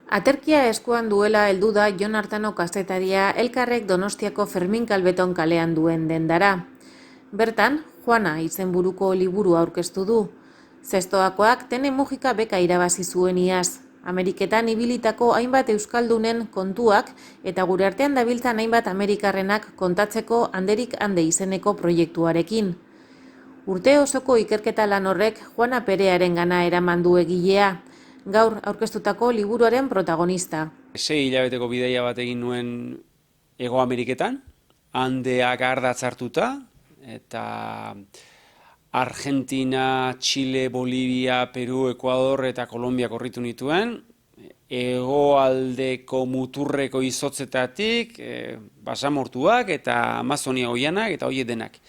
Aterkia eskuan duela heldu da Jon Artano kazetaria Elkarrek Donostiako Fermin Kalbeton kalean duen dendara. Bertan, Juana izenburuko liburua aurkeztu du. Zestoakoak Tene Mujika beka irabazi zuen iaz. Ameriketan ibilitako hainbat euskaldunen kontuak eta gure artean dabiltzan hainbat amerikarrenak kontatzeko Handerik Hande izeneko proiektuarekin. Urte osoko ikerketa lan horrek Juana Perearengana eraman du egilea, gaur aurkeztutako liburuaren protagonista. 6 hilabeteko bidaia bat egin nuen Hego Ameriketan, Andeak ardatz hartuta, eta Argentina, Chile, Bolivia, Peru, Ekuador eta Kolombia korritu nituen, hegoaldeko muturreko izotzetatik, basamortuak eta Amazonia oianak eta horiek denak.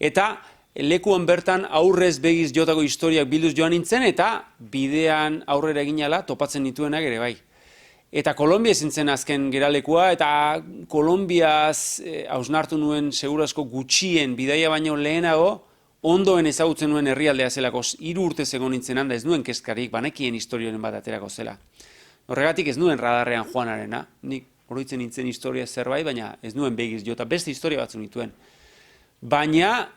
Eta lekuan bertan aurrez begiz jotako historiak bilduz joan nintzen eta bidean aurrera egin ala topatzen nituenak ere bai. Eta Kolombia ezin zen azken geralekua, eta Kolombiaz hausnartu nuen segurazko gutxien bidaia baino lehenago, ondoen ezagutzen nuen herrialdea zelako 3 urte egon nintzen handa, ez nuen kezkarik, banekien historioren bat aterako zela. Horregatik ez nuen radarrean Juanarena, nik oroitzen nintzen historia zerbait, baina ez nuen begiz jota, beste historia batzu nituen. Baina,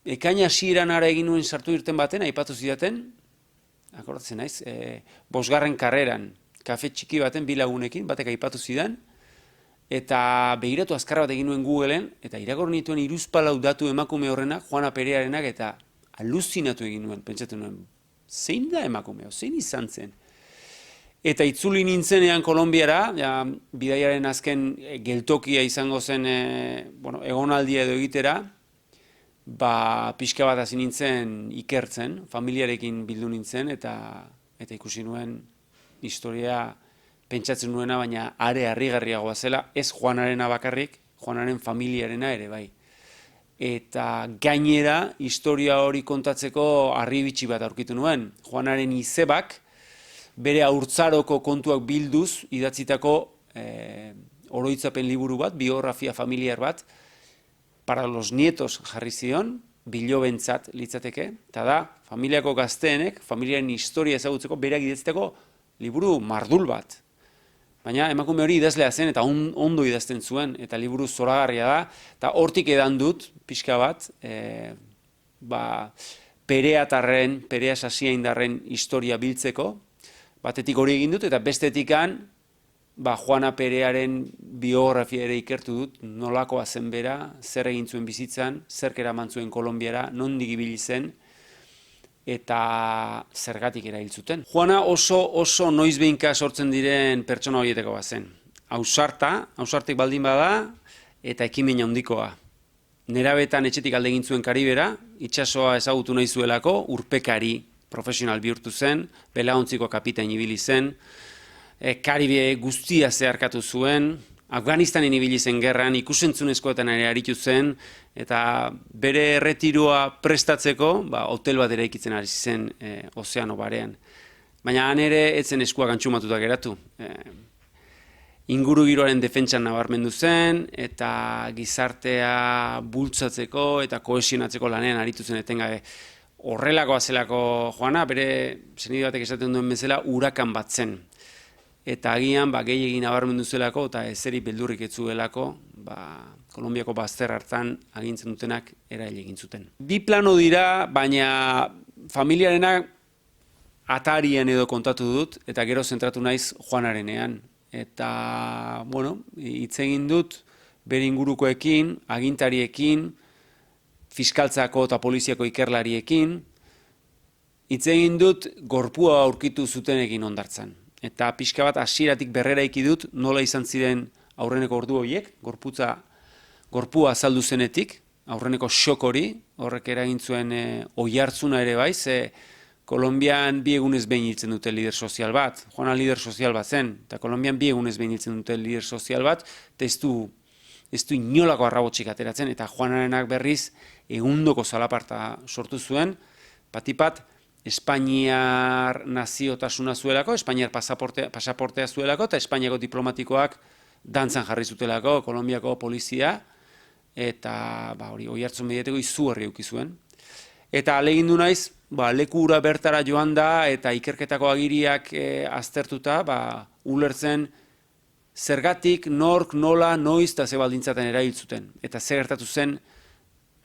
ekaina hasieran ara egin nuen sartu irten baten, aipatu zidaten, akordatzen naiz, 5. karreran, kafe txiki baten 2 lagunekin, batek aipatu zidan, eta begiratu azkarra bat egin nuen Googleen, eta irakurri nituen hiruzpalau datu emakume horrenak, Juana Perearenak, eta aluzinatu egin nuen, pentsatu nuen, zein da emakumeo, zein izan zen? Eta itzuli nintzenean Kolombiara, bidaiaren azken geltokia izango zen egonaldia edo egitera, pixka bat hasi nintzen ikertzen, familiarekin bildu nintzen, eta ikusi nuen historia pentsatzen nuena, baina are harrigarriagoa zela, ez Juanarena bakarrik, Juanaren familiarena ere bai. Eta gainera, historia hori kontatzeko harribitxi bat aurkitu nuen. Juanaren izebak, bere haurtzaroko kontuak bilduz, idatzitako oroitzapen liburu bat, biografia familiar bat, para los nietos jarri zion, bilobentzat litzateke, eta da, familiako gazteenek, familiaren historia ezagutzeko, berak idatzitako liburu mardul bat. Baina emakume hori idazlea zen eta ondo idazten zuen, eta liburu zoragarria da, eta hortik edan dut, pixka bat, Pereatarren, Perea Sasiaindarren historia biltzeko, batetik hori egin dut, eta bestetikan, Juana Perearen biografia ere ikertu dut, nolakoa zen bera, zer egin zuen bizitzan, zerk eraman zuen Kolonbiara, nondik ibili zen, eta zergatik erahil zuten. Juana oso noizbehinka sortzen diren pertsona horietako bat zen. Ausartek baldin bada, eta ekimen handikoa. Nerabetan etxetik alde egin zuen Karibera, itsasoa ezagutu nahi zuelako, urpekari profesional bihurtu zen, belaontziko kapitain ibili zen, Karibe guztia zeharkatu zuen, Afganistanen ibili zen gerran, ikusentzunezkoetan ere aritu zen, eta bere erretiroa prestatzeko, hotel bat eraikitzen ari zen ozeano barean. Baina han ere etzen eskuak antxumatuta geratu. Ingurugiroaren defentsan nabarmendu zen, eta gizartea bultzatzeko eta kohesionatzeko lanean aritu zen etengabe. Horrelakoa zelako Juana, bere senide batek esaten duen bezala, urakan bat zen. Eta agian gehiegin nabarmendu zelako eta ezeri beldurrik ez zuelako, Kolonbiako bazter hartan agintzen dutenak erail egin zuten. 2 plano dira, baina familiarenak atarian edo kontatu dut, eta gero zentratu naiz Juanarenean. Eta, hitz egin dut bere ingurukoekin, agintariekin, fiskaltzako eta poliziako ikerlariekin, hitz egin dut gorpua aurkitu zutenekin hondartzan. Eta pixka bat hasieratik berreraiki dut nola izan ziren aurreneko ordu horiek, gorpua azaldu zenetik, aurreneko xok hori, horrek eragin zuen oihartzuna ere bai, ze Kolonbian 2 egunez behin hiltzen dute lider sozial bat, Juana lider sozial bat zen, eta Kolonbian 2 egunez behin hiltzen dute lider sozial bat, eta ez du inolako arrabotxik ateratzen, eta Juanarenak berriz egundoko zalaparta sortu zuen, patipat, Espainiar naziotasuna zuelako, Espainiar pasaportea zuelako, eta Espainiako diplomatikoak dantzan jarri zutelako, Kolonbiako polizia, eta oihartzun mediateko izugarri eduki zuen. Eta ahalegindu naiz, lekura bertara joan da eta ikerketako agiriak aztertuta, ulertzen zergatik, nork, nola, noiz eta ze baldintzaten erailtzuten. Eta zer gertatu zen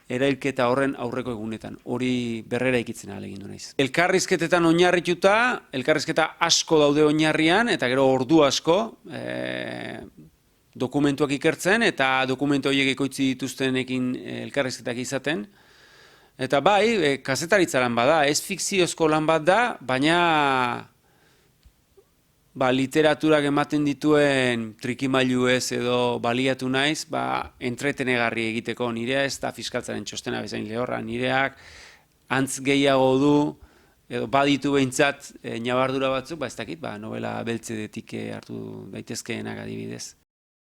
erailketa horren aurreko egunetan. Hori berrera ikitzen ahalegindu naiz. Elkarrizketetan oinarrituta, elkarrizketa asko daude oinarrian, eta gero ordu asko, dokumentuak ikertzen, eta dokumentu horiek ekoitzi dituztenekin elkarrizketak izaten. Eta bai, kazetaritza lan bada, ez fikziozko lan bat da, baina literaturak ematen dituen trikimailuez edo baliatu naiz, entretenegarri egiteko. Nirea ez da fiskaltzaren txostena bezain lehorra, nireak antz gehiago du, edo baditu behintzat ñabardura batzuk, ez dakit, novela beltzedetik hartu daitezkeenak adibidez.